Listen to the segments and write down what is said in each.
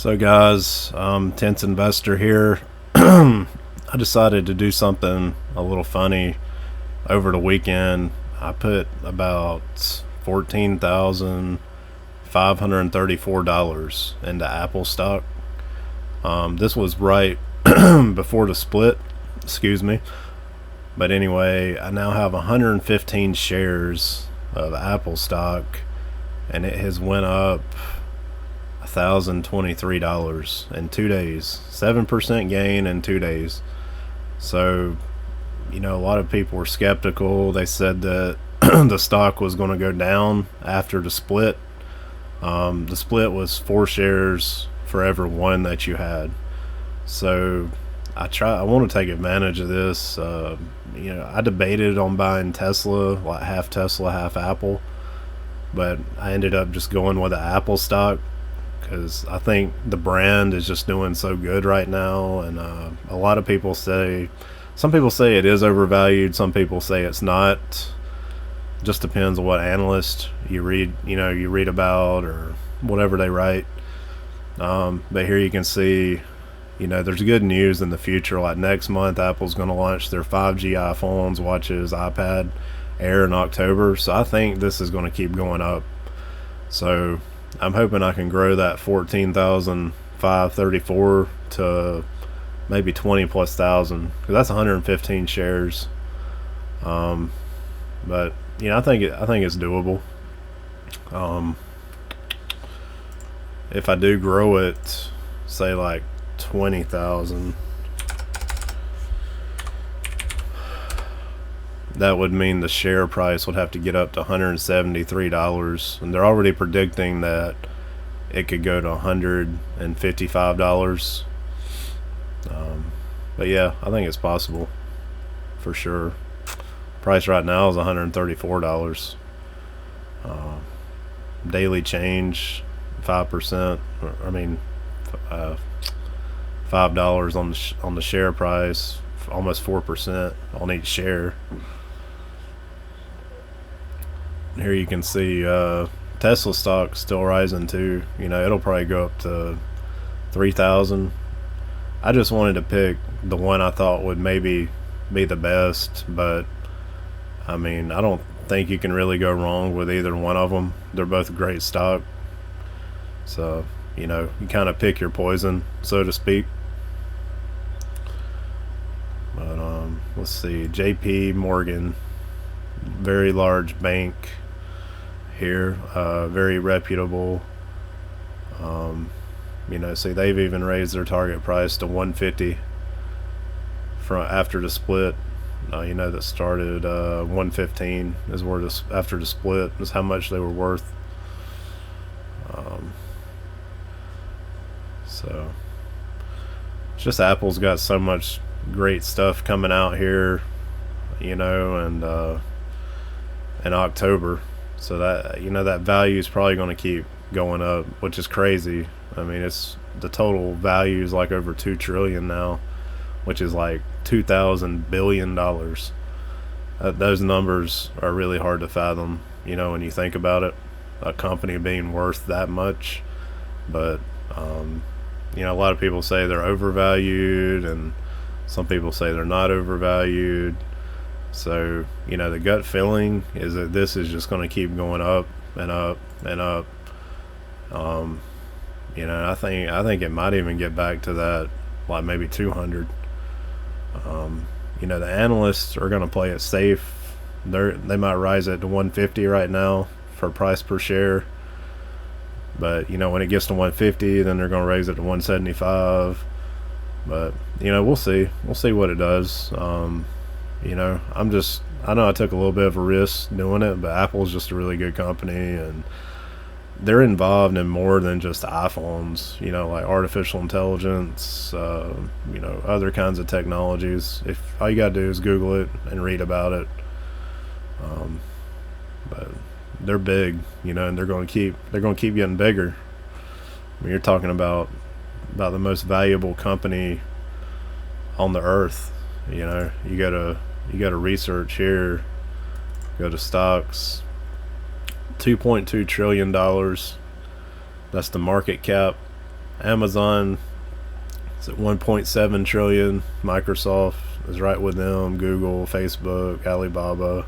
So guys, Tenth Investor here. I decided to do something a little funny over the weekend. I put about $14,534 into Apple stock. This was right before the split, excuse me. But anyway, I now have 115 shares of Apple stock, and it has went up $1,023 in 2 days. 7% gain in 2 days. So, a lot of people were skeptical. They said that the stock was going to go down after the split. The split was 4 shares for every one that you had. So I want to take advantage of this. I debated on buying Tesla, like half Tesla, half Apple, but I ended up just going with the Apple stock because I think the brand is just doing so good right now. And a lot of people say, some people say it is overvalued, some people say it's not. Just depends on what analyst you read about or whatever they write. But here you can see, there's good news in the future. Like next month, Apple's going to launch their 5G iPhones, watches, iPad Air in October. So I think this is going to keep going up. So I'm hoping I can grow that 14,534 to maybe 20 plus thousand, because that's 115 shares. But I think it's doable. If I do grow it, say like 20,000, that would mean the share price would have to get up to $173, and they're already predicting that it could go to $155. But yeah, I think it's possible for sure. Price right now is $134. Daily change 5%. $5 on the share price, almost 4% on each share. Here you can see Tesla stock still rising too. It'll probably go up to 3,000. I just wanted to pick the one I thought would maybe be the best, but I don't think you can really go wrong with either one of them. They're both great stock. So, you kind of pick your poison, so to speak. But let's see, JP Morgan, very large bank here, very reputable. See, they've even raised their target price to 150 from after the split. That started 115 is where after the split is how much they were worth. So it's just Apple's got so much great stuff coming out here, and in October. So that that value is probably going to keep going up, which is crazy. It's the total value is like over 2 trillion now, which is like $2,000 billion. Those numbers are really hard to fathom, when you think about it, a company being worth that much. But a lot of people say they're overvalued, and some people say they're not overvalued. So the gut feeling is that this is just going to keep going up and up and up. I think it might even get back to that, like maybe 200. The analysts are going to play it safe. They might rise it to 150 right now for price per share. But when it gets to 150, then they're going to raise it to 175. But we'll see. We'll see what it does. I know I took a little bit of a risk doing it, but Apple's just a really good company, and they're involved in more than just iPhones, like artificial intelligence, other kinds of technologies. If all you gotta do is Google it and read about it. But they're big, and they're going to keep getting bigger. You're talking about the most valuable company on the earth. You gotta research here. Go to stocks. $2.2 trillion. That's the market cap. Amazon is at 1.7 trillion. Microsoft is right with them. Google, Facebook, Alibaba,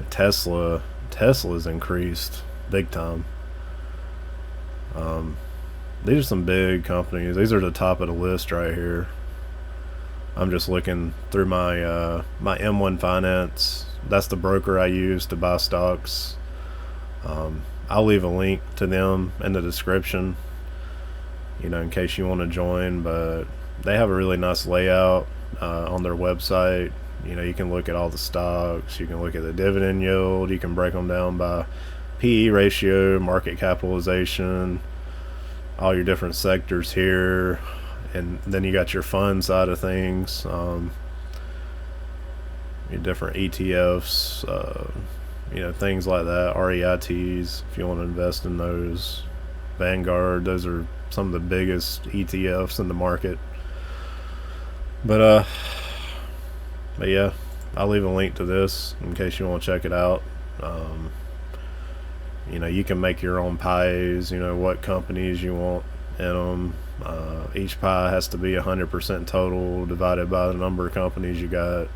Tesla's increased big time. These are some big companies. These are the top of the list right here. I'm just looking through my my M1 Finance. That's the broker I use to buy stocks. I'll leave a link to them in the description, in case you want to join. But they have a really nice layout on their website. You can look at all the stocks. You can look at the dividend yield. You can break them down by PE ratio, market capitalization, all your different sectors here. And then you got your fund side of things, your different ETFs, things like that, REITs, if you want to invest in those. Vanguard, those are some of the biggest ETFs in the market. But yeah, I'll leave a link to this in case you want to check it out. You can make your own pies, what companies you want in them. Each pie has to be 100% total divided by the number of companies you got.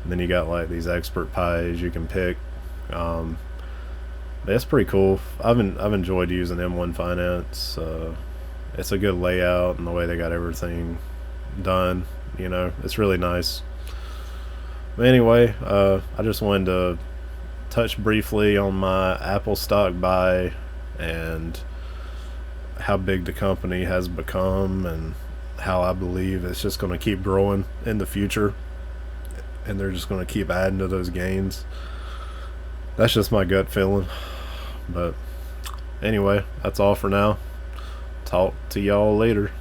And then you got like these expert pies you can pick. That's pretty cool. I've enjoyed using M1 Finance. It's a good layout and the way they got everything done. It's really nice. But anyway, I just wanted to touch briefly on my Apple stock buy and how big the company has become, and how I believe it's just going to keep growing in the future, and they're just going to keep adding to those gains. That's just my gut feeling. But anyway, that's all for now. Talk to y'all later.